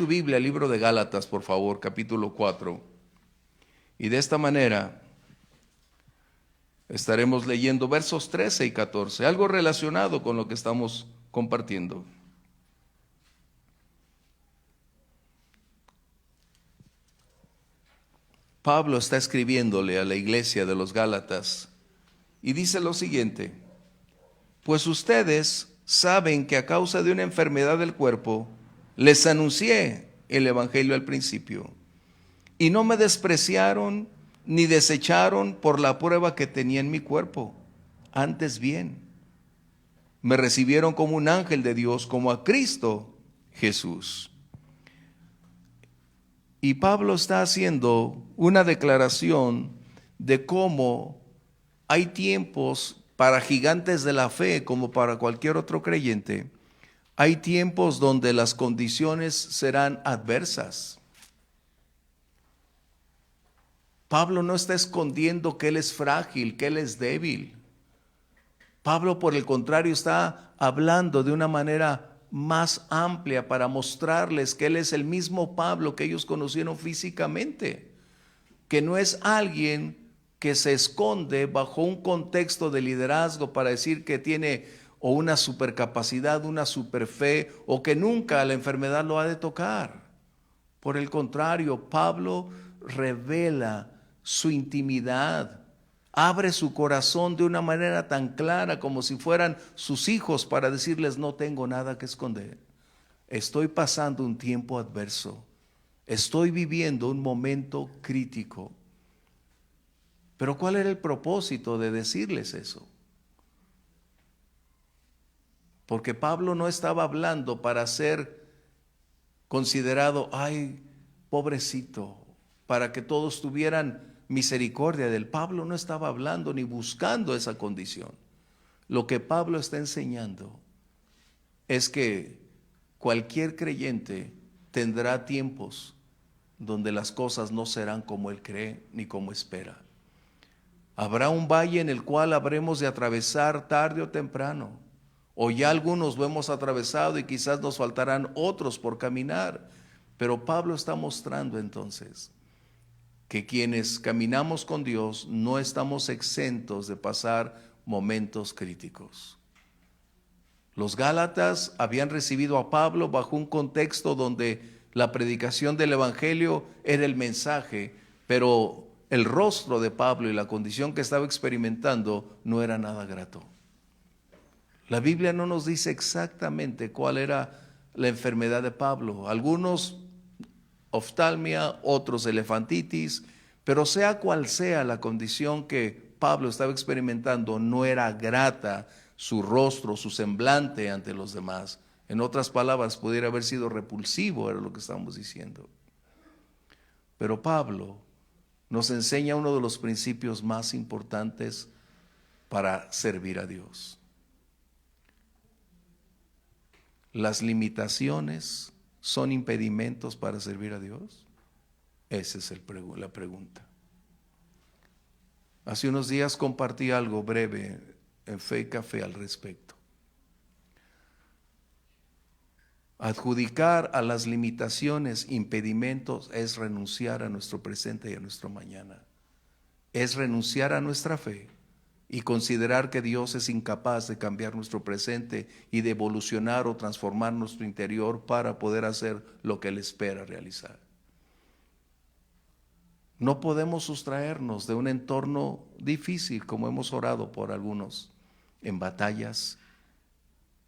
Biblia al libro de Gálatas, por favor, capítulo 4. Y de esta manera estaremos leyendo versos 13 y 14, algo relacionado con lo que estamos compartiendo. Pablo está escribiéndole a la iglesia de los Gálatas y dice lo siguiente: pues ustedes saben que a causa de una enfermedad del cuerpo les anuncié el evangelio al principio, y no me despreciaron ni desecharon por la prueba que tenía en mi cuerpo. Antes bien, me recibieron como un ángel de Dios, como a Cristo Jesús. Y Pablo está haciendo una declaración de cómo hay tiempos para gigantes de la fe como para cualquier otro creyente. Hay tiempos donde las condiciones serán adversas. Pablo no está escondiendo que él es frágil, que él es débil. Pablo, por el contrario, está hablando de una manera más amplia para mostrarles que él es el mismo Pablo que ellos conocieron físicamente, que no es alguien que se esconde bajo un contexto de liderazgo para decir que tiene o una supercapacidad, una superfe, o que nunca la enfermedad lo ha de tocar. Por el contrario, Pablo revela su intimidad, abre su corazón de una manera tan clara como si fueran sus hijos para decirles: no tengo nada que esconder. Estoy pasando un tiempo adverso. Estoy viviendo un momento crítico. Pero ¿cuál era el propósito de decirles eso? Porque Pablo no estaba hablando para ser considerado, ay, pobrecito, para que todos tuvieran misericordia de él. Pablo no estaba hablando ni buscando esa condición. Lo que Pablo está enseñando es que cualquier creyente tendrá tiempos donde las cosas no serán como él cree ni como espera. Habrá un valle en el cual habremos de atravesar tarde o temprano, o ya algunos lo hemos atravesado y quizás nos faltarán otros por caminar. Pero Pablo está mostrando entonces que quienes caminamos con Dios no estamos exentos de pasar momentos críticos. Los Gálatas habían recibido a Pablo bajo un contexto donde la predicación del evangelio era el mensaje, pero el rostro de Pablo y la condición que estaba experimentando no era nada grato. La Biblia no nos dice exactamente cuál era la enfermedad de Pablo. Algunos oftalmia, otros elefantitis, pero sea cual sea la condición que Pablo estaba experimentando, no era grata su rostro, su semblante ante los demás. En otras palabras, pudiera haber sido repulsivo, era lo que estamos diciendo. Pero Pablo nos enseña uno de los principios más importantes para servir a Dios. ¿Las limitaciones son impedimentos para servir a Dios? Esa es la pregunta. Hace unos días compartí algo breve en Fe y Café al respecto. Adjudicar a las limitaciones impedimentos es renunciar a nuestro presente y a nuestro mañana. Es renunciar a nuestra fe y considerar que Dios es incapaz de cambiar nuestro presente y de evolucionar o transformar nuestro interior para poder hacer lo que Él espera realizar. No podemos sustraernos de un entorno difícil, como hemos orado por algunos, en batallas,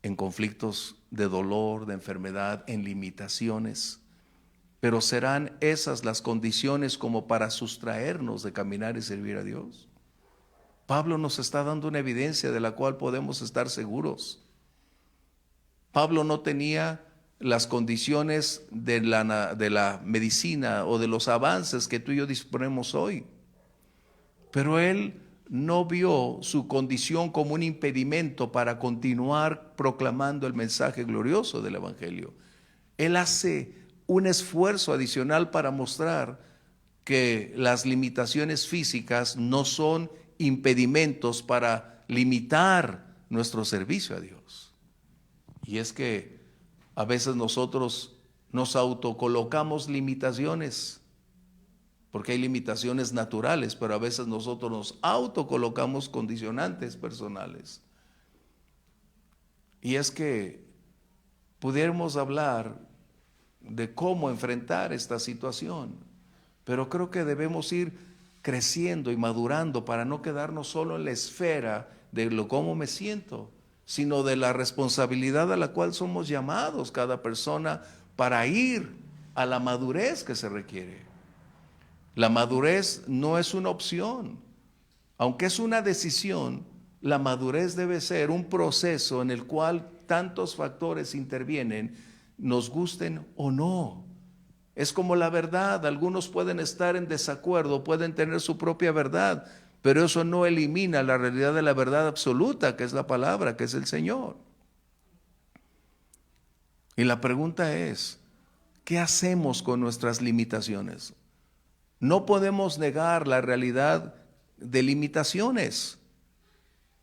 en conflictos de dolor, de enfermedad, en limitaciones. Pero ¿serán esas las condiciones como para sustraernos de caminar y servir a Dios? Pablo nos está dando una evidencia de la cual podemos estar seguros. Pablo no tenía las condiciones de la medicina o de los avances que tú y yo disponemos hoy, pero él no vio su condición como un impedimento para continuar proclamando el mensaje glorioso del evangelio. Él hace un esfuerzo adicional para mostrar que las limitaciones físicas no son impedimentos para limitar nuestro servicio a Dios. Y es que a veces nosotros nos autocolocamos limitaciones, porque hay limitaciones naturales, pero a veces nosotros nos autocolocamos condicionantes personales. Y es que pudiéramos hablar de cómo enfrentar esta situación, pero creo que debemos ir creciendo y madurando para no quedarnos solo en la esfera de lo cómo me siento, sino de la responsabilidad a la cual somos llamados cada persona para ir a la madurez que se requiere. La madurez no es una opción, aunque es una decisión. La madurez debe ser un proceso en el cual tantos factores intervienen, nos gusten o no. Es como la verdad, algunos pueden estar en desacuerdo, pueden tener su propia verdad, pero eso no elimina la realidad de la verdad absoluta, que es la palabra, que es el Señor. Y la pregunta es, ¿qué hacemos con nuestras limitaciones? No podemos negar la realidad de limitaciones,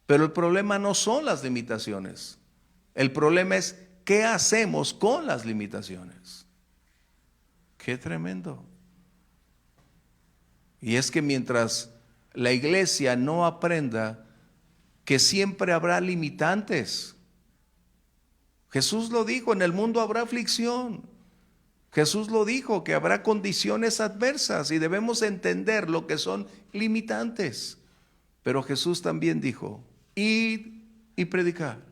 pero el problema no son las limitaciones. El problema es qué hacemos con las limitaciones. Qué tremendo. Y es que mientras la iglesia no aprenda que siempre habrá limitantes, Jesús lo dijo, en el mundo habrá aflicción. Jesús lo dijo, que habrá condiciones adversas y debemos entender lo que son limitantes. Pero Jesús también dijo, id y predicar,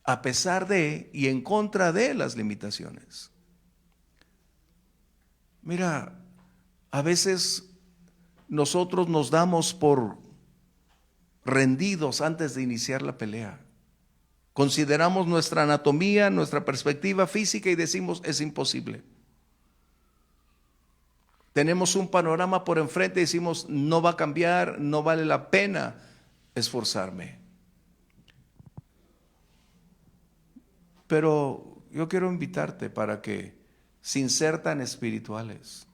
a pesar de y en contra de las limitaciones. Mira, a veces nosotros nos damos por rendidos antes de iniciar la pelea. Consideramos nuestra anatomía, nuestra perspectiva física y decimos, es imposible. Tenemos un panorama por enfrente y decimos, no va a cambiar, no vale la pena esforzarme. Pero yo quiero invitarte para que, sin ser tan espirituales,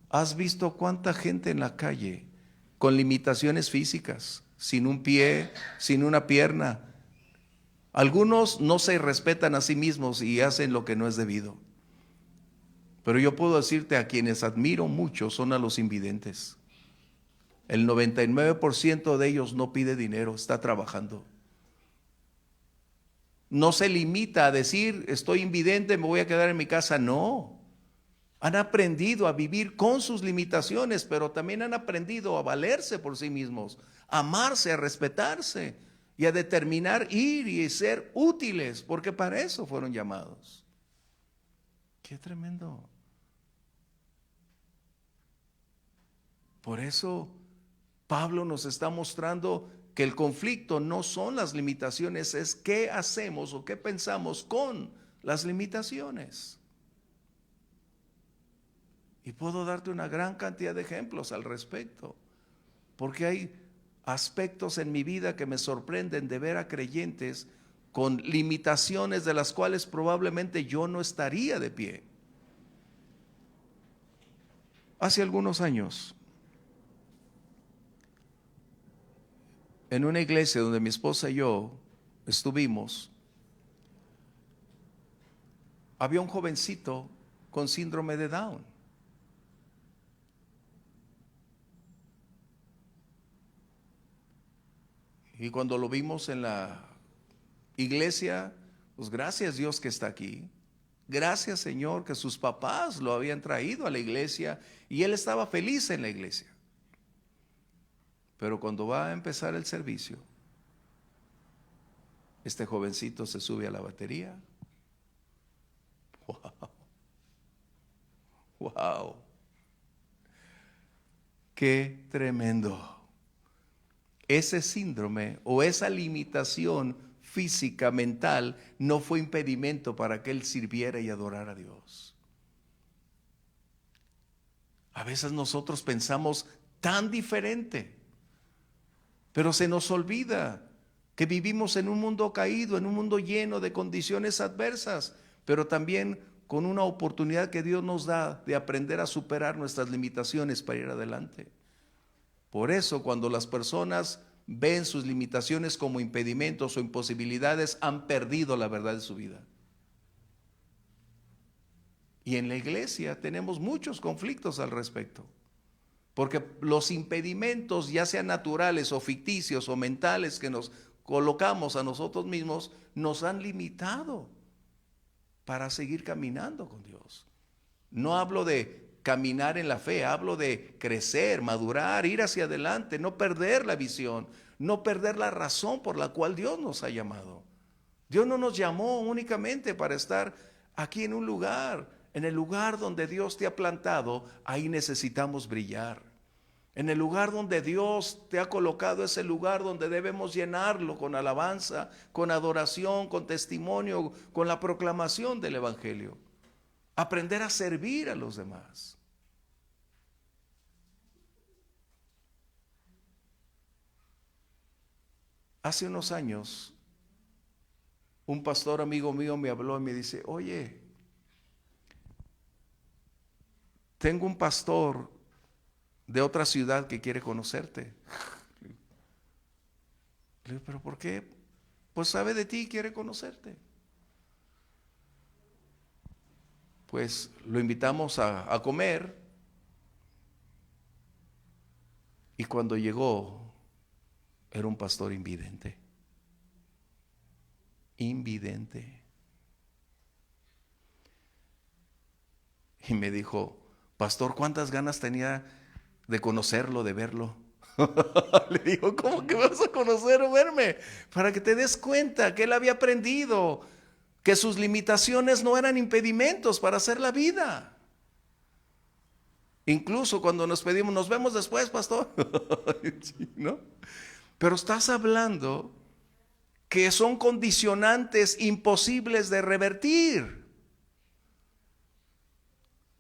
¿has visto cuánta gente en la calle con limitaciones físicas, sin un pie, sin una pierna? Algunos no se respetan a sí mismos y hacen lo que no es debido. Pero yo puedo decirte, a quienes admiro mucho son a los invidentes. El 99% de ellos no pide dinero, está trabajando. No se limita a decir, estoy invidente, me voy a quedar en mi casa. No. Han aprendido a vivir con sus limitaciones, pero también han aprendido a valerse por sí mismos, a amarse, a respetarse y a determinar ir y ser útiles, porque para eso fueron llamados. Qué tremendo. Por eso Pablo nos está mostrando que el conflicto no son las limitaciones, es qué hacemos o qué pensamos con las limitaciones. Y puedo darte una gran cantidad de ejemplos al respecto, porque hay aspectos en mi vida que me sorprenden de ver a creyentes con limitaciones de las cuales probablemente yo no estaría de pie. Hace algunos años, en una iglesia donde mi esposa y yo estuvimos, había un jovencito con síndrome de Down. Y cuando lo vimos en la iglesia, pues gracias Dios que está aquí. Gracias Señor que sus papás lo habían traído a la iglesia y él estaba feliz en la iglesia. Pero cuando va a empezar el servicio, este jovencito se sube a la batería. ¡Wow! ¡Wow! ¡Qué tremendo! Ese síndrome o esa limitación física, mental, no fue impedimento para que él sirviera y adorara a Dios. A veces nosotros pensamos tan diferente, pero se nos olvida que vivimos en un mundo caído, en un mundo lleno de condiciones adversas, pero también con una oportunidad que Dios nos da de aprender a superar nuestras limitaciones para ir adelante. Por eso, cuando las personas ven sus limitaciones como impedimentos o imposibilidades, han perdido la verdad de su vida. Y en la iglesia tenemos muchos conflictos al respecto. Porque los impedimentos, ya sean naturales o ficticios o mentales, que nos colocamos a nosotros mismos, nos han limitado para seguir caminando con Dios. No hablo de caminar en la fe, hablo de crecer, madurar, ir hacia adelante, no perder la visión, no perder la razón por la cual Dios nos ha llamado. Dios no nos llamó únicamente para estar aquí en un lugar. En el lugar donde Dios te ha plantado, ahí necesitamos brillar. En el lugar donde Dios te ha colocado, es el lugar donde debemos llenarlo con alabanza, con adoración, con testimonio, con la proclamación del Evangelio. Aprender a servir a los demás. Hace unos años, un pastor amigo mío me habló y me dice: oye, tengo un pastor de otra ciudad que quiere conocerte. Le digo: ¿pero por qué? Pues sabe de ti y quiere conocerte. Pues lo invitamos a comer, y cuando llegó era un pastor invidente. Invidente. Y me dijo: pastor, ¿cuántas ganas tenía de conocerlo, de verlo? Le digo: ¿cómo que vas a conocer o verme? Para que te des cuenta que él había aprendido que sus limitaciones no eran impedimentos para hacer la vida. Incluso cuando nos pedimos: nos vemos después, pastor. Sí, ¿no? Pero estás hablando que son condicionantes imposibles de revertir.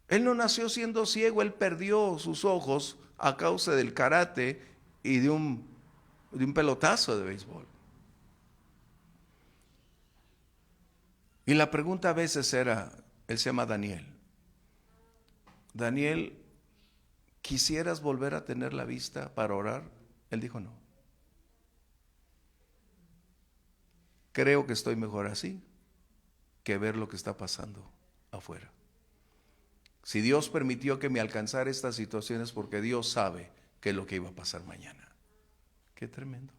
Él no nació siendo ciego, él perdió sus ojos a causa del karate y de un pelotazo de béisbol. Y la pregunta a veces era, él se llama Daniel: Daniel, ¿quisieras volver a tener la vista para orar? Él dijo: no. Creo que estoy mejor así que ver lo que está pasando afuera. Si Dios permitió que me alcanzara estas situaciones, porque Dios sabe qué es lo que iba a pasar mañana. Qué tremendo.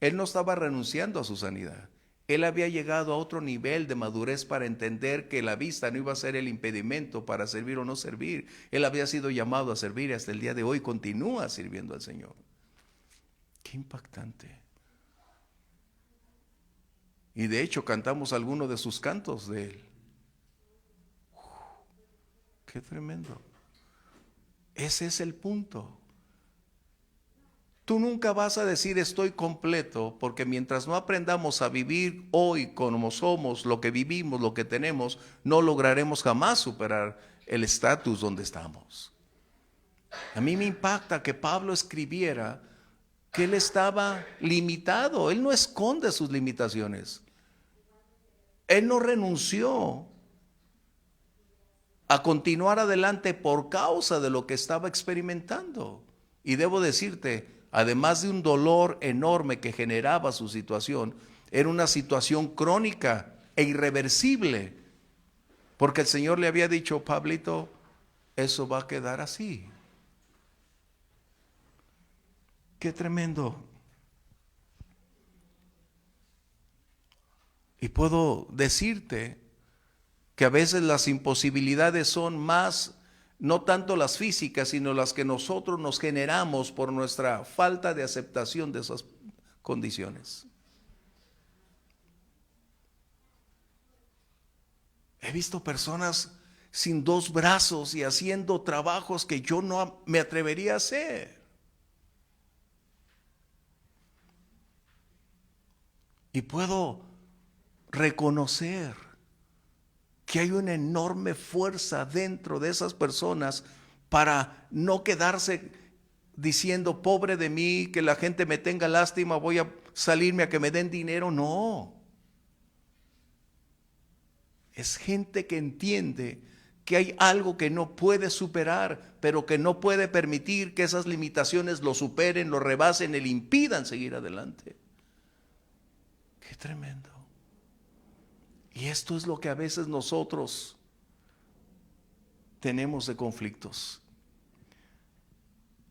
Él no estaba renunciando a su sanidad. Él había llegado a otro nivel de madurez para entender que la vista no iba a ser el impedimento para servir o no servir. Él había sido llamado a servir y hasta el día de hoy continúa sirviendo al Señor. Qué impactante. Y de hecho cantamos algunos de sus cantos de él. Qué tremendo. Ese es el punto. Tú nunca vas a decir estoy completo, porque mientras no aprendamos a vivir hoy como somos, lo que vivimos, lo que tenemos, no lograremos jamás superar el estatus donde estamos. A mí me impacta que Pablo escribiera que él estaba limitado. Él no esconde sus limitaciones. Él no renunció a continuar adelante por causa de lo que estaba experimentando. Y debo decirte, además de un dolor enorme que generaba su situación, era una situación crónica e irreversible, porque el Señor le había dicho: Pablito, eso va a quedar así. Qué tremendo. Y puedo decirte que a veces las imposibilidades son más, no tanto las físicas, sino las que nosotros nos generamos por nuestra falta de aceptación de esas condiciones. He visto personas sin dos brazos y haciendo trabajos que yo no me atrevería a hacer. Y puedo reconocer que hay una enorme fuerza dentro de esas personas para no quedarse diciendo: pobre de mí, que la gente me tenga lástima, voy a salirme a que me den dinero. No. Es gente que entiende que hay algo que no puede superar, pero que no puede permitir que esas limitaciones lo superen, lo rebasen y le impidan seguir adelante. Qué tremendo. Y esto es lo que a veces nosotros tenemos de conflictos.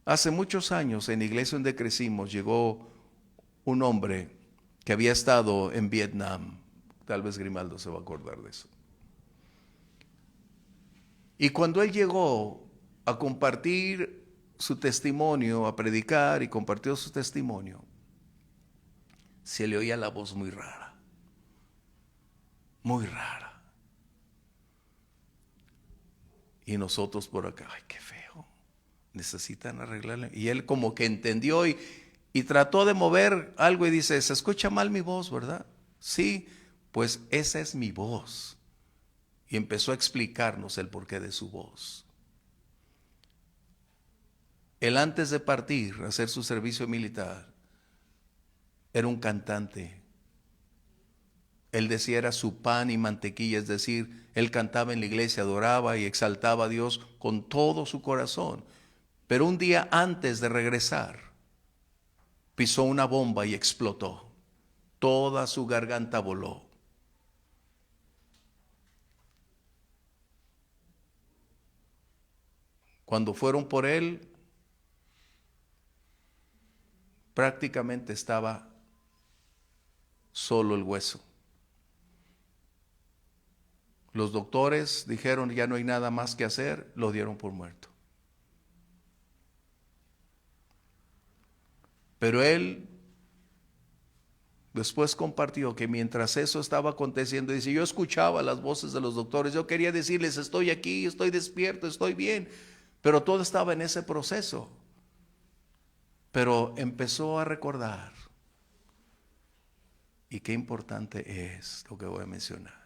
Hace muchos años en la iglesia donde crecimos llegó un hombre que había estado en Vietnam. Tal vez Grimaldo se va a acordar de eso. Y cuando él llegó a compartir su testimonio, a predicar y compartió su testimonio, se le oía la voz muy rara, muy rara. Y nosotros por acá, ay, qué feo, necesitan arreglarle. Y él como que entendió y trató de mover algo y dice, se escucha mal mi voz, ¿verdad? Sí, pues esa es mi voz. Y empezó a explicarnos el porqué de su voz. Él antes de partir a hacer su servicio militar, era un cantante. Él decía era su pan y mantequilla, es decir, él cantaba en la iglesia, adoraba y exaltaba a Dios con todo su corazón. Pero un día antes de regresar, pisó una bomba y explotó. Toda su garganta voló. Cuando fueron por él, prácticamente estaba solo el hueso. Los doctores dijeron ya no hay nada más que hacer, lo dieron por muerto. Pero él después compartió que mientras eso estaba aconteciendo, dice, yo escuchaba las voces de los doctores, yo quería decirles, estoy aquí, estoy despierto, estoy bien, pero todo estaba en ese proceso. Pero empezó a recordar, y qué importante es lo que voy a mencionar,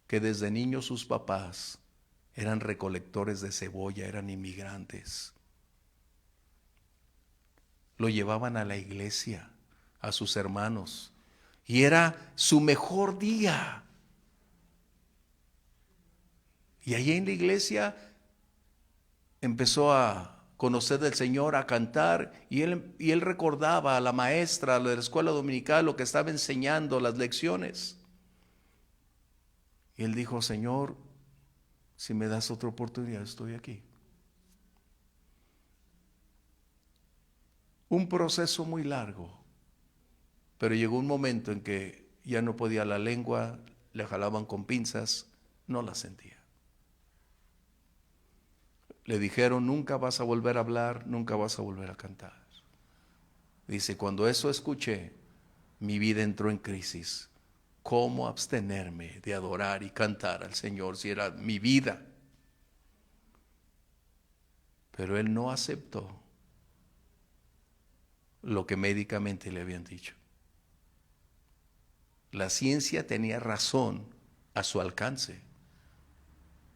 que desde niños sus papás eran recolectores de cebolla, eran inmigrantes. Lo llevaban a la iglesia, a sus hermanos, y era su mejor día. Y allí en la iglesia empezó a conocer del Señor, a cantar, y él recordaba a la maestra de la escuela dominical lo que estaba enseñando, las lecciones. Y él dijo, Señor, si me das otra oportunidad, estoy aquí. Un proceso muy largo, pero llegó un momento en que ya no podía la lengua, le jalaban con pinzas, no la sentía. Le dijeron, nunca vas a volver a hablar, nunca vas a volver a cantar. Dice, cuando eso escuché, mi vida entró en crisis. ¿Cómo abstenerme de adorar y cantar al Señor si era mi vida? Pero él no aceptó lo que médicamente le habían dicho. La ciencia tenía razón a su alcance,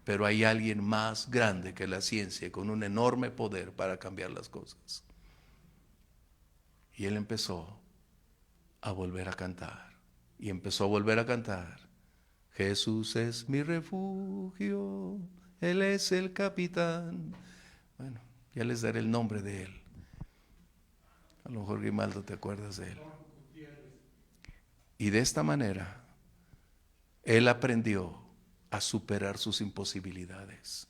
pero hay alguien más grande que la ciencia con un enorme poder para cambiar las cosas. Y él empezó a volver a cantar. Y empezó a volver a cantar. Jesús es mi refugio, Él es el capitán. Bueno, ya les daré el nombre de él. A lo mejor Grimaldo te acuerdas de él. Y de esta manera, él aprendió a superar sus imposibilidades.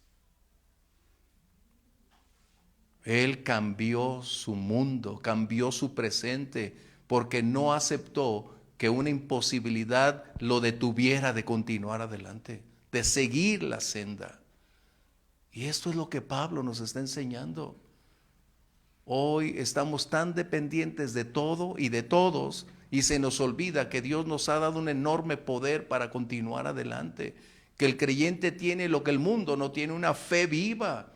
Él cambió su mundo, cambió su presente, porque no aceptó que una imposibilidad lo detuviera de continuar adelante, de seguir la senda. Y esto es lo que Pablo nos está enseñando. Hoy estamos tan dependientes de todo y de todos, y se nos olvida que Dios nos ha dado un enorme poder para continuar adelante, que el creyente tiene lo que el mundo no tiene, una fe viva,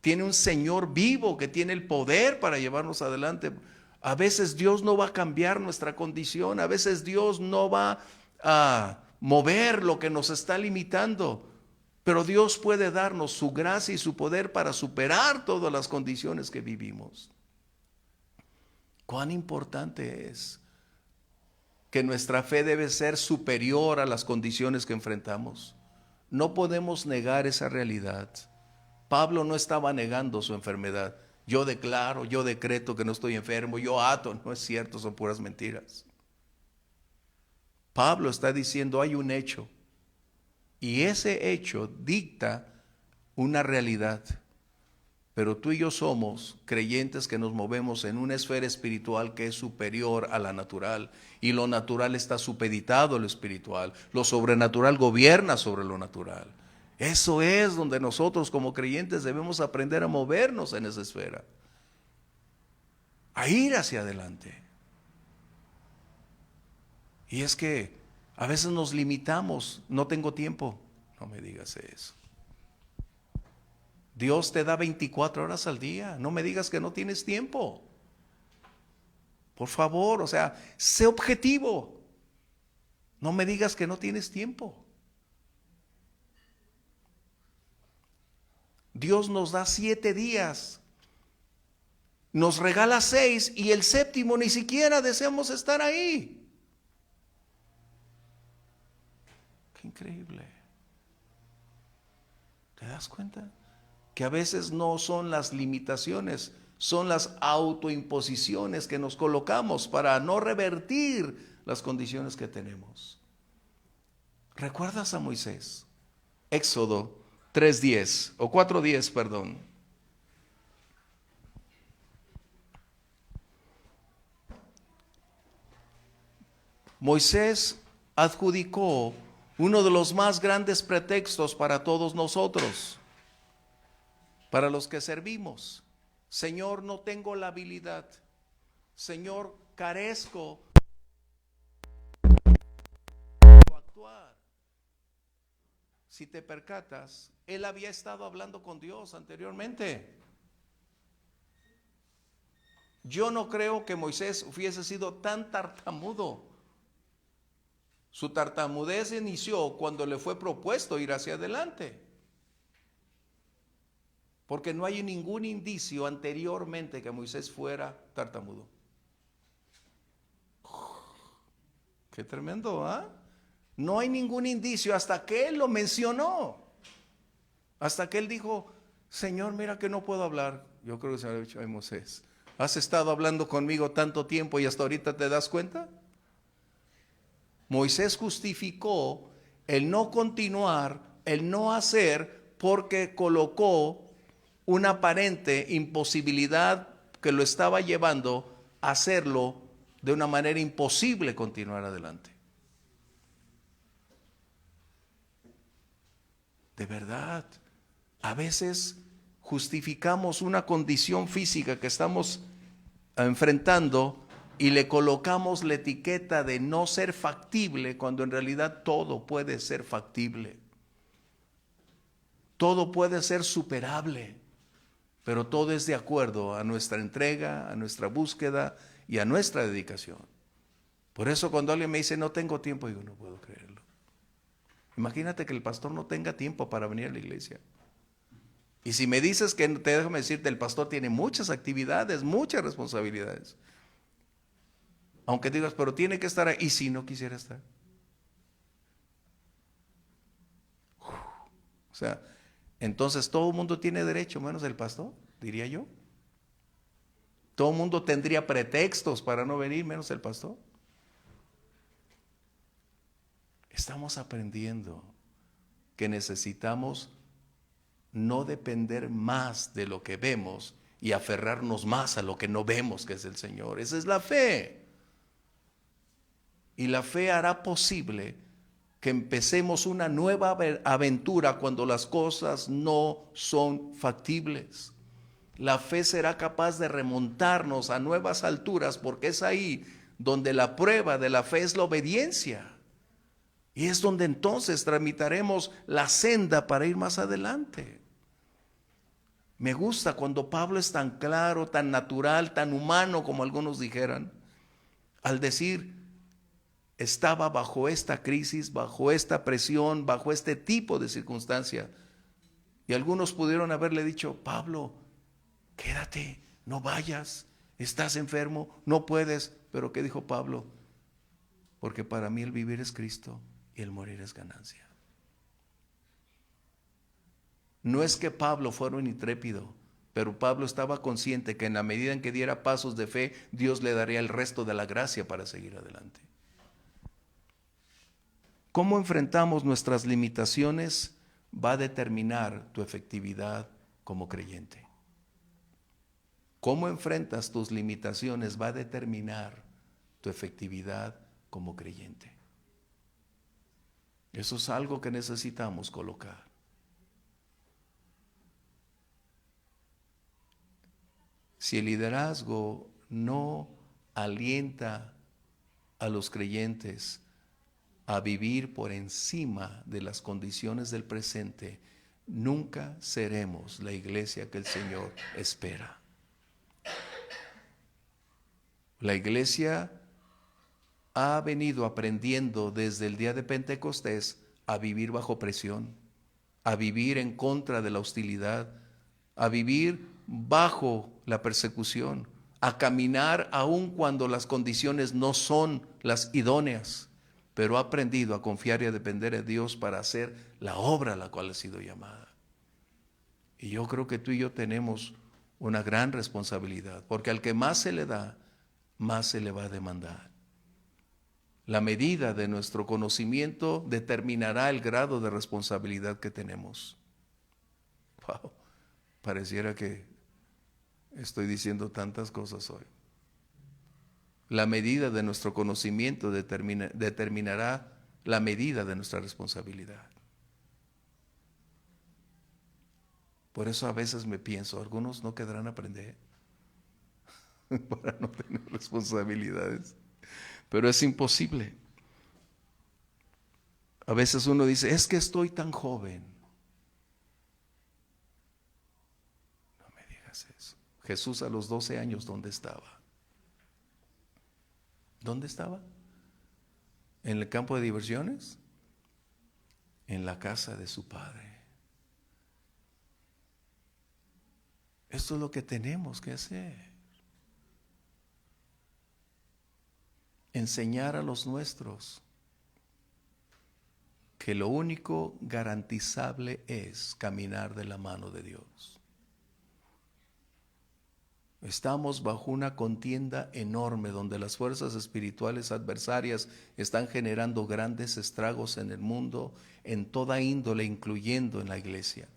tiene un Señor vivo que tiene el poder para llevarnos adelante. A veces Dios no va a cambiar nuestra condición, a veces Dios no va a mover lo que nos está limitando, pero Dios puede darnos su gracia y su poder para superar todas las condiciones que vivimos. Cuán importante es que nuestra fe debe ser superior a las condiciones que enfrentamos. No podemos negar esa realidad. Pablo no estaba negando su enfermedad. Yo declaro, yo decreto que no estoy enfermo, yo ato. No es cierto, son puras mentiras. Pablo está diciendo hay un hecho y ese hecho dicta una realidad. Pero tú y yo somos creyentes que nos movemos en una esfera espiritual que es superior a la natural. Y lo natural está supeditado a lo espiritual. Lo sobrenatural gobierna sobre lo natural. Eso es donde nosotros como creyentes debemos aprender a movernos en esa esfera. A ir hacia adelante. Y es que a veces nos limitamos. No tengo tiempo. No me digas eso. Dios te da 24 horas al día. No me digas que no tienes tiempo. Por favor, o sea, sé objetivo. No me digas que no tienes tiempo. Dios nos da 7 días. Nos regala 6 y el séptimo ni siquiera deseamos estar ahí. Qué increíble. ¿Te das cuenta? Que a veces no son las limitaciones, son las autoimposiciones que nos colocamos para no revertir las condiciones que tenemos. ¿Recuerdas a Moisés? Éxodo 3:10 o 4:10, perdón. Moisés adjudicó uno de los más grandes pretextos para todos nosotros. Para los que servimos, Señor, no tengo la habilidad. Señor, carezco de actuar. Si te percatas, él había estado hablando con Dios anteriormente. Yo no creo que Moisés hubiese sido tan tartamudo. Su tartamudez inició cuando le fue propuesto ir hacia adelante. Porque no hay ningún indicio anteriormente que Moisés fuera tartamudo. Qué tremendo, ¿ah? No hay ningún indicio hasta que él lo mencionó. Hasta que él dijo, Señor, mira que no puedo hablar. Yo creo que se había dicho, ay Moisés, ¿has estado hablando conmigo tanto tiempo y hasta ahorita te das cuenta? Moisés justificó el no continuar, el no hacer, porque colocó una aparente imposibilidad que lo estaba llevando a hacerlo de una manera imposible continuar adelante. De verdad, a veces justificamos una condición física que estamos enfrentando y le colocamos la etiqueta de no ser factible cuando en realidad todo puede ser factible. Todo puede ser superable. Pero todo es de acuerdo a nuestra entrega, a nuestra búsqueda y a nuestra dedicación. Por eso cuando alguien me dice no tengo tiempo, digo no puedo creerlo. Imagínate que el pastor no tenga tiempo para venir a la iglesia. Y si me dices que, déjame decirte, el pastor tiene muchas actividades, muchas responsabilidades. Aunque digas, pero tiene que estar ahí. ¿Y si no quisiera estar? O sea, entonces todo el mundo tiene derecho, menos el pastor, diría yo. Todo el mundo tendría pretextos para no venir, menos el pastor. Estamos aprendiendo que necesitamos no depender más de lo que vemos y aferrarnos más a lo que no vemos, que es el Señor. Esa es la fe. Y la fe hará posible que empecemos una nueva aventura cuando las cosas no son factibles. La fe será capaz de remontarnos a nuevas alturas porque es ahí donde la prueba de la fe es la obediencia. Y es donde entonces tramitaremos la senda para ir más adelante. Me gusta cuando Pablo es tan claro, tan natural, tan humano como algunos dijeran, al decir, estaba bajo esta crisis, bajo esta presión, bajo este tipo de circunstancia. Y algunos pudieron haberle dicho, Pablo, quédate, no vayas, estás enfermo, no puedes. Pero ¿qué dijo Pablo? Porque para mí el vivir es Cristo y el morir es ganancia. No es que Pablo fuera un intrépido, pero Pablo estaba consciente que en la medida en que diera pasos de fe, Dios le daría el resto de la gracia para seguir adelante. cómo enfrentamos nuestras limitaciones va a determinar tu efectividad como creyente. Cómo enfrentas tus limitaciones va a determinar tu efectividad como creyente. Eso es algo que necesitamos colocar. Si el liderazgo no alienta a los creyentes a vivir por encima de las condiciones del presente, nunca seremos la iglesia que el Señor espera. La iglesia ha venido aprendiendo desde el día de Pentecostés a vivir bajo presión, a vivir en contra de la hostilidad, a vivir bajo la persecución, a caminar aun cuando las condiciones no son las idóneas, pero ha aprendido a confiar y a depender de Dios para hacer la obra a la cual ha sido llamada. Y yo creo que tú y yo tenemos una gran responsabilidad, porque al que más se le da, más se le va a demandar. La medida de nuestro conocimiento determinará el grado de responsabilidad que tenemos. Wow, pareciera que estoy diciendo tantas cosas hoy. La medida de nuestro conocimiento determinará la medida de nuestra responsabilidad. Por eso a veces me pienso, algunos no querrán aprender para no tener responsabilidades, pero es imposible. A veces uno dice, es que estoy tan joven. No me digas eso. Jesús a los 12 años, ¿dónde estaba? ¿Dónde estaba? ¿En el campo de diversiones? En la casa de su padre. Esto es lo que tenemos que hacer. Enseñar a los nuestros que lo único garantizable es caminar de la mano de Dios. Estamos bajo una contienda enorme donde las fuerzas espirituales adversarias están generando grandes estragos en el mundo, en toda índole, incluyendo en la iglesia.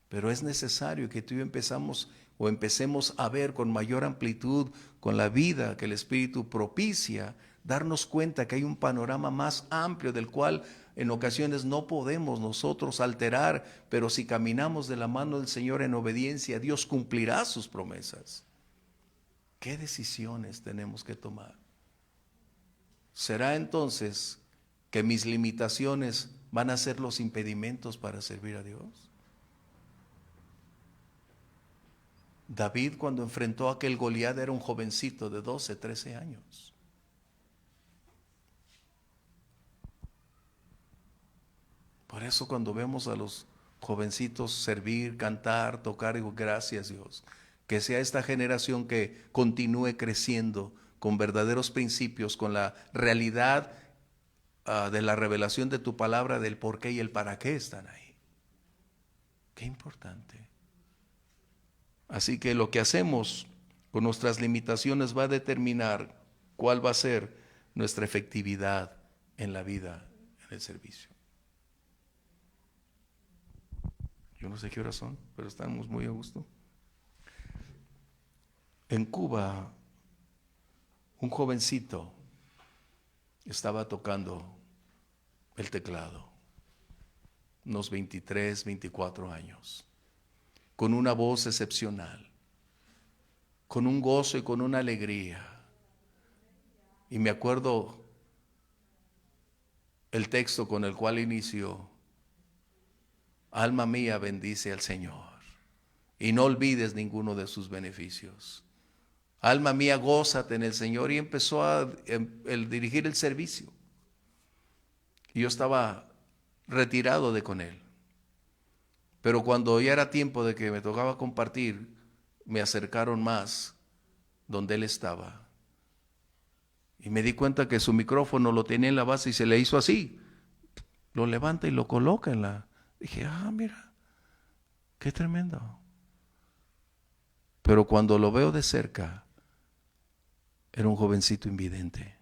Pero es necesario que tú y yo empecemos a ver con mayor amplitud, con la vida que el Espíritu propicia, darnos cuenta que hay un panorama más amplio del cual en ocasiones no podemos nosotros alterar, pero si caminamos de la mano del Señor en obediencia, Dios cumplirá sus promesas. ¿Qué decisiones tenemos que tomar? ¿Será entonces que mis limitaciones van a ser los impedimentos para servir a Dios? David, cuando enfrentó a aquel Goliat, era un jovencito de 12, 13 años. Por eso cuando vemos a los jovencitos servir, cantar, tocar, digo, gracias Dios. Que sea esta generación que continúe creciendo con verdaderos principios, con la realidad de la revelación de tu palabra, del por qué y el para qué están ahí. Qué importante. Así que lo que hacemos con nuestras limitaciones va a determinar cuál va a ser nuestra efectividad en la vida, en el servicio. Yo no sé qué horas son, pero estamos muy a gusto. En Cuba, un jovencito estaba tocando el teclado, unos 23, 24 años, con una voz excepcional, con un gozo y con una alegría. Y me acuerdo el texto con el cual inició: alma mía, bendice al Señor y no olvides ninguno de sus beneficios. Alma mía, gózate en el Señor. Y empezó a dirigir el servicio. Y yo estaba retirado de con él. Pero cuando ya era tiempo de que me tocaba compartir, me acercaron más donde él estaba. Y me di cuenta que su micrófono lo tenía en la base y se le hizo así. Lo levanta y lo coloca en la... Dije, mira, qué tremendo. Pero cuando lo veo de cerca, era un jovencito invidente.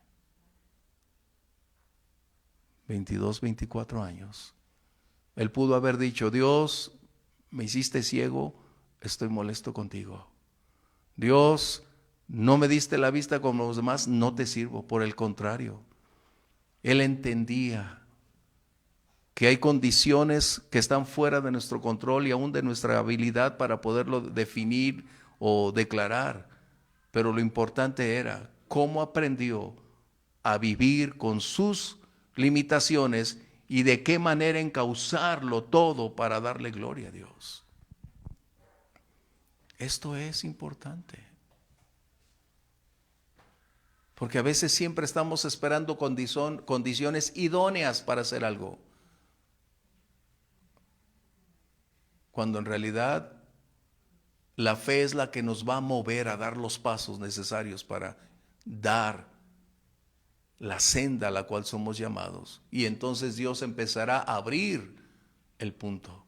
22, 24 años. Él pudo haber dicho: Dios, me hiciste ciego, estoy molesto contigo. Dios, no me diste la vista como los demás, no te sirvo. Por el contrario, él entendía que hay condiciones que están fuera de nuestro control y aún de nuestra habilidad para poderlo definir o declarar. Pero lo importante era cómo aprendió a vivir con sus limitaciones y de qué manera encauzarlo todo para darle gloria a Dios. Esto es importante. Porque a veces siempre estamos esperando condiciones idóneas para hacer algo, cuando en realidad la fe es la que nos va a mover a dar los pasos necesarios para dar la senda a la cual somos llamados. Y entonces Dios empezará a abrir el punto.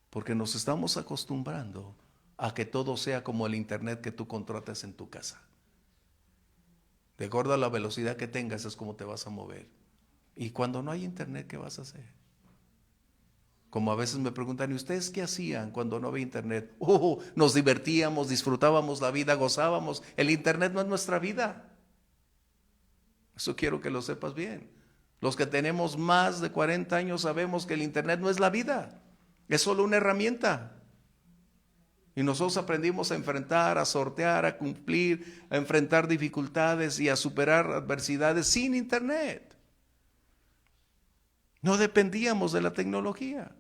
Porque nos estamos acostumbrando a que todo sea como el internet que tú contratas en tu casa. De acuerdo a la velocidad que tengas es como te vas a mover. Y cuando no hay internet, ¿qué vas a hacer? Como a veces me preguntan: ¿y ustedes qué hacían cuando no había internet? Nos divertíamos, disfrutábamos la vida, gozábamos. El internet no es nuestra vida. Eso quiero que lo sepas bien. Los que tenemos más de 40 años sabemos que el internet no es la vida. Es solo una herramienta. Y nosotros aprendimos a enfrentar, a sortear, a cumplir, a enfrentar dificultades y a superar adversidades sin internet. No dependíamos de la tecnología.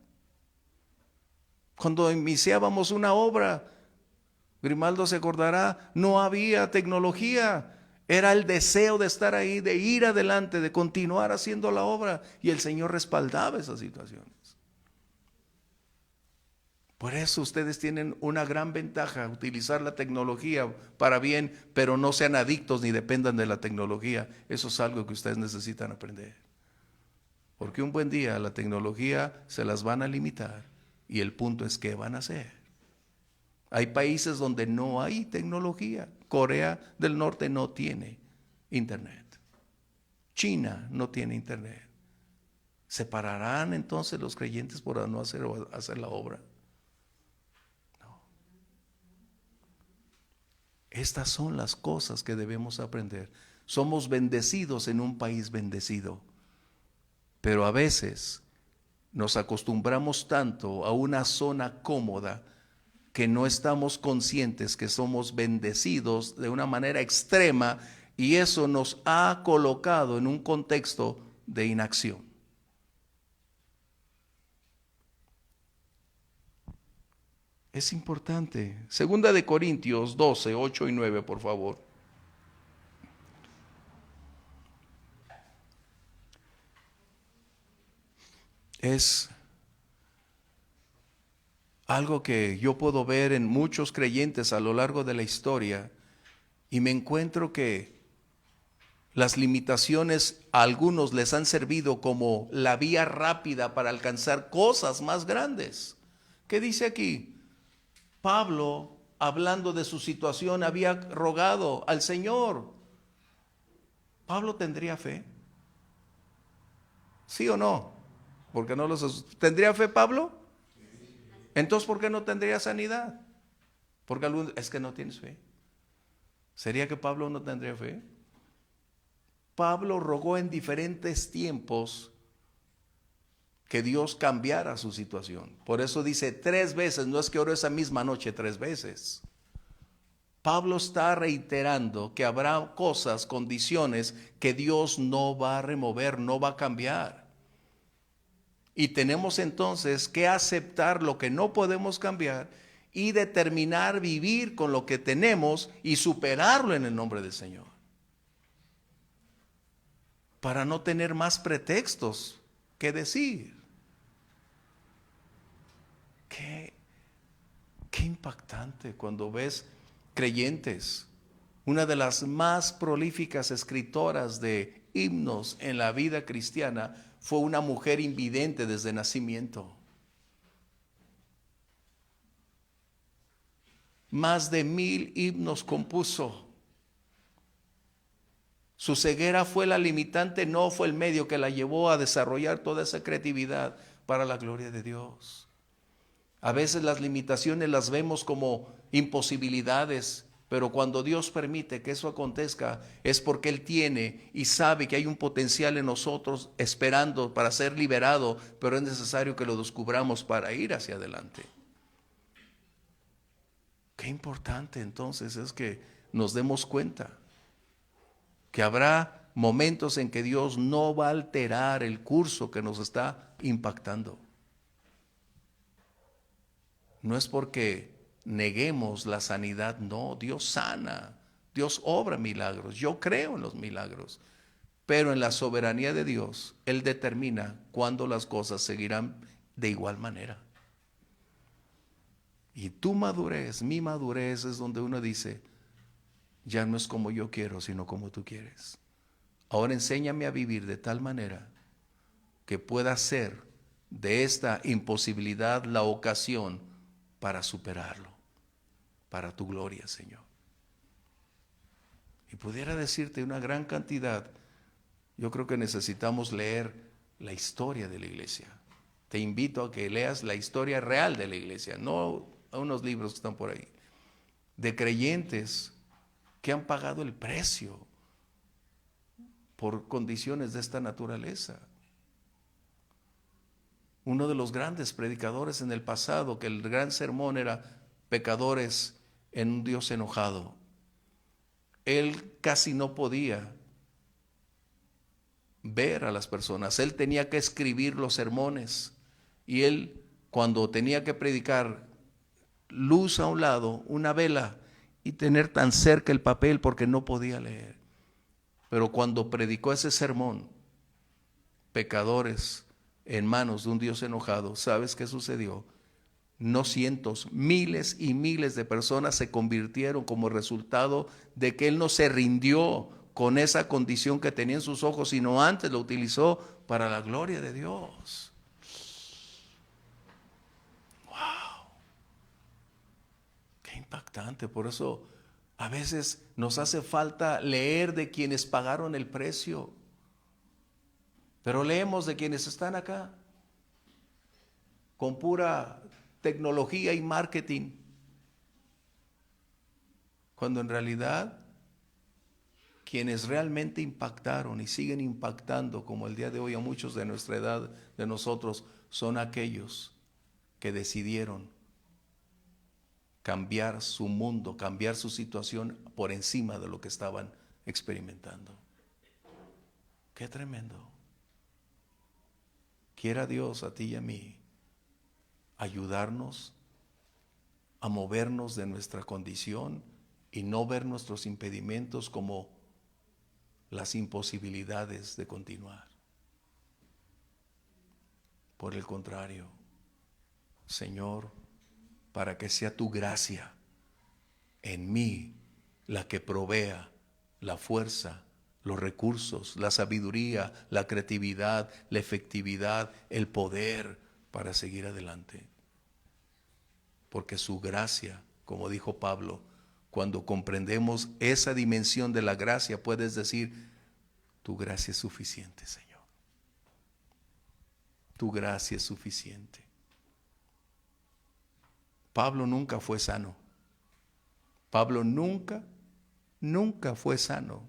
Cuando iniciábamos una obra, Grimaldo se acordará, no había tecnología. Era el deseo de estar ahí, de ir adelante, de continuar haciendo la obra. Y el Señor respaldaba esas situaciones. Por eso ustedes tienen una gran ventaja: utilizar la tecnología para bien, pero no sean adictos ni dependan de la tecnología. Eso es algo que ustedes necesitan aprender. Porque un buen día la tecnología se las van a limitar. Y el punto es: ¿qué van a hacer? Hay países donde no hay tecnología. Corea del Norte no tiene internet. China no tiene internet. ¿Se pararán entonces los creyentes por no hacer la obra? No. Estas son las cosas que debemos aprender. Somos bendecidos en un país bendecido. Pero a veces nos acostumbramos tanto a una zona cómoda que no estamos conscientes que somos bendecidos de una manera extrema, y eso nos ha colocado en un contexto de inacción. Es importante. Segunda de Corintios 12, 8 y 9, por favor. Es algo que yo puedo ver en muchos creyentes a lo largo de la historia, y me encuentro que las limitaciones a algunos les han servido como la vía rápida para alcanzar cosas más grandes. ¿Qué dice aquí? Pablo, hablando de su situación, había rogado al Señor. ¿Pablo tendría fe? ¿Sí o no? Porque no los ¿tendría fe Pablo? Entonces, ¿por qué no tendría sanidad? Porque es que no tienes fe. ¿Sería que Pablo no tendría fe? Pablo rogó en diferentes tiempos que Dios cambiara su situación. Por eso dice 3 veces, no es que oró esa misma noche 3 veces. Pablo está reiterando que habrá cosas, condiciones que Dios no va a remover, no va a cambiar. Y tenemos entonces que aceptar lo que no podemos cambiar y determinar vivir con lo que tenemos y superarlo en el nombre del Señor, para no tener más pretextos que decir. Qué impactante cuando ves creyentes. Una de las más prolíficas escritoras de himnos en la vida cristiana fue una mujer invidente desde nacimiento. Más de 1000 himnos compuso. Su ceguera fue la limitante, no fue el medio que la llevó a desarrollar toda esa creatividad para la gloria de Dios. A veces las limitaciones las vemos como imposibilidades, pero cuando Dios permite que eso acontezca es porque Él tiene y sabe que hay un potencial en nosotros esperando para ser liberado, pero es necesario que lo descubramos para ir hacia adelante. Qué importante entonces es que nos demos cuenta que habrá momentos en que Dios no va a alterar el curso que nos está impactando. No es porque neguemos la sanidad, no, Dios sana, Dios obra milagros, yo creo en los milagros, pero en la soberanía de Dios, Él determina cuándo las cosas seguirán de igual manera. Y tu madurez, mi madurez es donde uno dice, ya no es como yo quiero, sino como tú quieres. Ahora enséñame a vivir de tal manera que pueda ser de esta imposibilidad la ocasión para superarlo, para tu gloria, Señor. Y pudiera decirte una gran cantidad. Yo creo que necesitamos leer la historia de la iglesia. Te invito a que leas la historia real de la iglesia, no a unos libros que están por ahí, de creyentes que han pagado el precio por condiciones de esta naturaleza. Uno de los grandes predicadores en el pasado, que el gran sermón era pecadores en un Dios enojado. Él casi no podía ver a las personas. Él tenía que escribir los sermones. Y él, cuando tenía que predicar, luz a un lado, una vela, y tener tan cerca el papel porque no podía leer. Pero cuando predicó ese sermón, pecadores en manos de un Dios enojado, ¿sabes qué sucedió? No cientos, miles y miles de personas se convirtieron como resultado de que él no se rindió con esa condición que tenía en sus ojos, sino antes lo utilizó para la gloria de Dios. ¡Wow! ¡Qué impactante! Por eso a veces nos hace falta leer de quienes pagaron el precio, pero leemos de quienes están acá con pura tecnología y marketing, cuando en realidad quienes realmente impactaron y siguen impactando como el día de hoy a muchos de nuestra edad, de nosotros, son aquellos que decidieron cambiar su mundo, cambiar su situación por encima de lo que estaban experimentando. Qué tremendo. Quiera Dios a ti y a mí ayudarnos a movernos de nuestra condición y no ver nuestros impedimentos como las imposibilidades de continuar. Por el contrario, Señor, para que sea tu gracia en mí la que provea la fuerza, los recursos, la sabiduría, la creatividad, la efectividad, el poder para seguir adelante. Porque su gracia, como dijo Pablo, cuando comprendemos esa dimensión de la gracia, puedes decir, tu gracia es suficiente, Señor. Tu gracia es suficiente. Pablo nunca fue sano. Pablo nunca fue sano.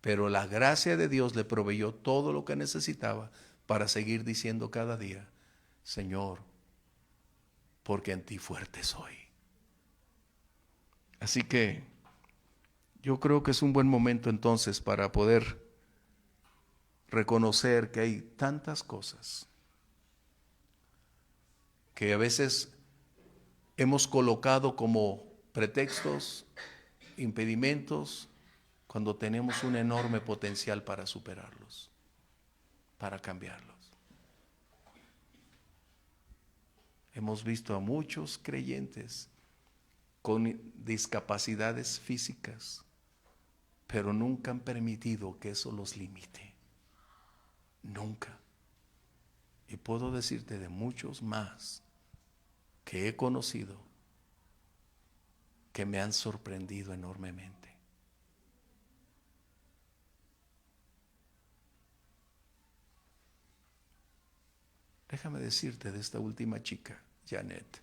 Pero la gracia de Dios le proveyó todo lo que necesitaba para seguir diciendo cada día, Señor, porque en ti fuerte soy. Así que yo creo que es un buen momento entonces para poder reconocer que hay tantas cosas que a veces hemos colocado como pretextos, impedimentos, cuando tenemos un enorme potencial para superarlos, para cambiarlos. Hemos visto a muchos creyentes con discapacidades físicas, pero nunca han permitido que eso los limite. Nunca. Y puedo decirte de muchos más que he conocido que me han sorprendido enormemente. Déjame decirte de esta última chica, Janet.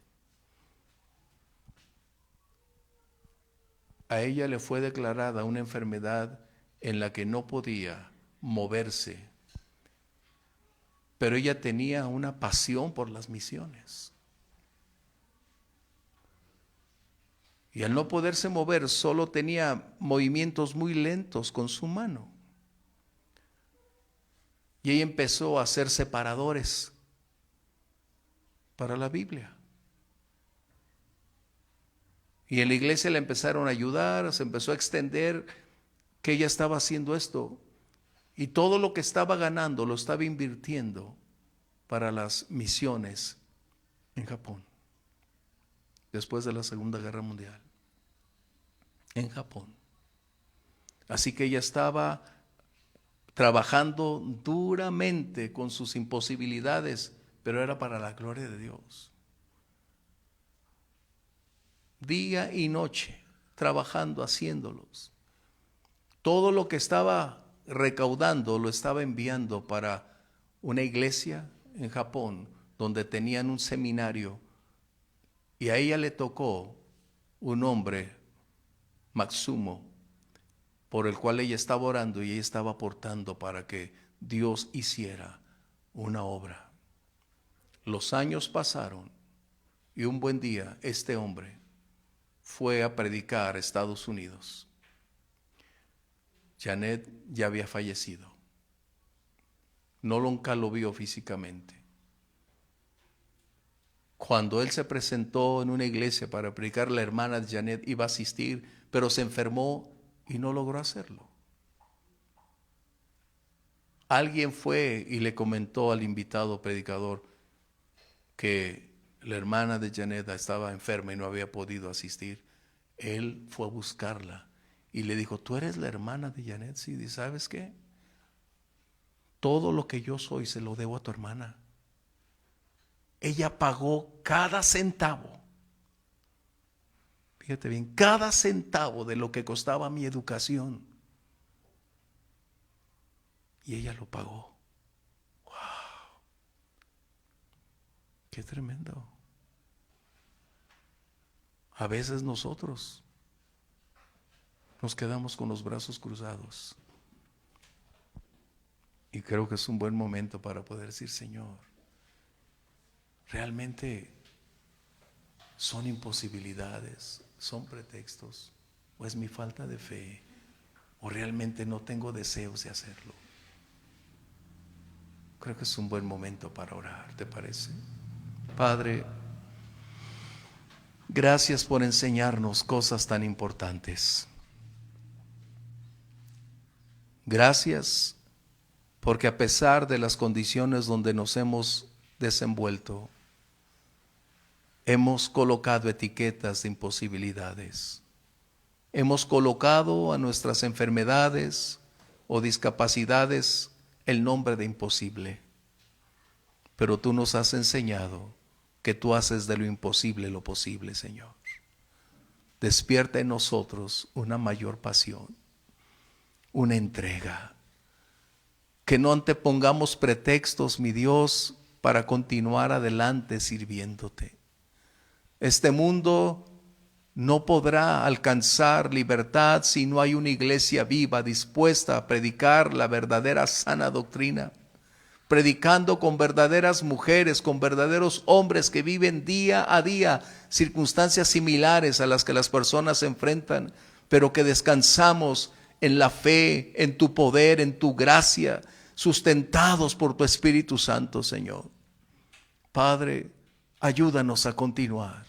A ella le fue declarada una enfermedad en la que no podía moverse, pero ella tenía una pasión por las misiones. Y al no poderse mover, solo tenía movimientos muy lentos con su mano. Y ella empezó a hacer separadores para la Biblia. Y en la iglesia le empezaron a ayudar, se empezó a extender que ella estaba haciendo esto. Y todo lo que estaba ganando lo estaba invirtiendo para las misiones en Japón. Después de la Segunda Guerra Mundial. En Japón. Así que ella estaba trabajando duramente con sus imposibilidades, pero era para la gloria de Dios. Día y noche, trabajando, haciéndolos. Todo lo que estaba recaudando lo estaba enviando para una iglesia en Japón, donde tenían un seminario, y a ella le tocó un hombre, Matsumo, por el cual ella estaba orando y ella estaba aportando para que Dios hiciera una obra. Los años pasaron y un buen día este hombre fue a predicar a Estados Unidos. Janet ya había fallecido. Nunca lo vio físicamente. Cuando él se presentó en una iglesia para predicar, la hermana de Janet iba a asistir, pero se enfermó y no logró hacerlo. Alguien fue y le comentó al invitado predicador que la hermana de Janet estaba enferma y no había podido asistir. Él fue a buscarla y le dijo: ¿tú eres la hermana de Janet? Sí. ¿Y sabes qué? Todo lo que yo soy se lo debo a tu hermana. Ella pagó cada centavo. Fíjate bien, cada centavo de lo que costaba mi educación. Y ella lo pagó. ¡Wow! ¡Qué tremendo! A veces nosotros nos quedamos con los brazos cruzados. Y creo que es un buen momento para poder decir: Señor, realmente son imposibilidades, son pretextos, o es mi falta de fe, o realmente no tengo deseos de hacerlo. Creo que es un buen momento para orar, ¿te parece? Padre, gracias por enseñarnos cosas tan importantes. Gracias porque a pesar de las condiciones donde nos hemos desenvuelto, hemos colocado etiquetas de imposibilidades. Hemos colocado a nuestras enfermedades o discapacidades el nombre de imposible. Pero tú nos has enseñado que tú haces de lo imposible lo posible, Señor. Despierta en nosotros una mayor pasión, una entrega. Que no antepongamos pretextos, mi Dios, para continuar adelante sirviéndote. Este mundo no podrá alcanzar libertad si no hay una iglesia viva dispuesta a predicar la verdadera sana doctrina, predicando con verdaderas mujeres, con verdaderos hombres que viven día a día circunstancias similares a las que las personas se enfrentan, pero que descansamos en la fe, en tu poder, en tu gracia, sustentados por tu Espíritu Santo, Señor. Padre, ayúdanos a continuar.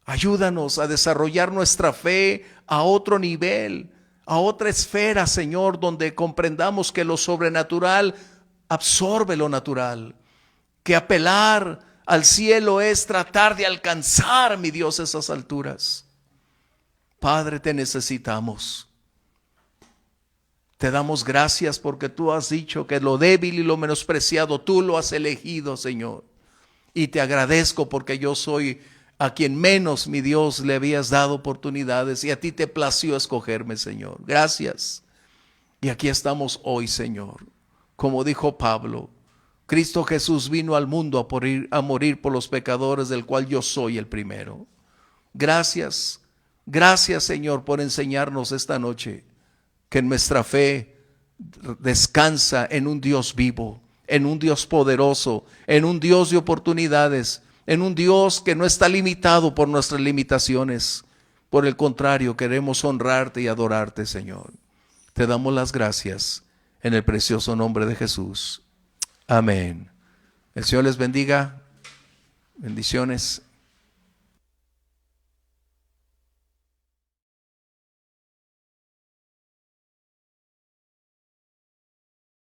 Ayúdanos a desarrollar nuestra fe a otro nivel, a otra esfera, Señor, donde comprendamos que lo sobrenatural absorbe lo natural, que apelar al cielo es tratar de alcanzar, mi Dios, esas alturas. Padre, te necesitamos. Te damos gracias porque tú has dicho que lo débil y lo menospreciado tú lo has elegido, Señor. Y te agradezco porque yo soy a quien menos, mi Dios, le habías dado oportunidades y a ti te plació escogerme, Señor. Gracias. Y aquí estamos hoy, Señor. Como dijo Pablo, Cristo Jesús vino al mundo a morir por los pecadores, del cual yo soy el primero. Gracias, gracias Señor por enseñarnos esta noche que nuestra fe descansa en un Dios vivo, en un Dios poderoso, en un Dios de oportunidades, en un Dios que no está limitado por nuestras limitaciones. Por el contrario, queremos honrarte y adorarte, Señor. Te damos las gracias en el precioso nombre de Jesús. Amén. El Señor les bendiga. Bendiciones.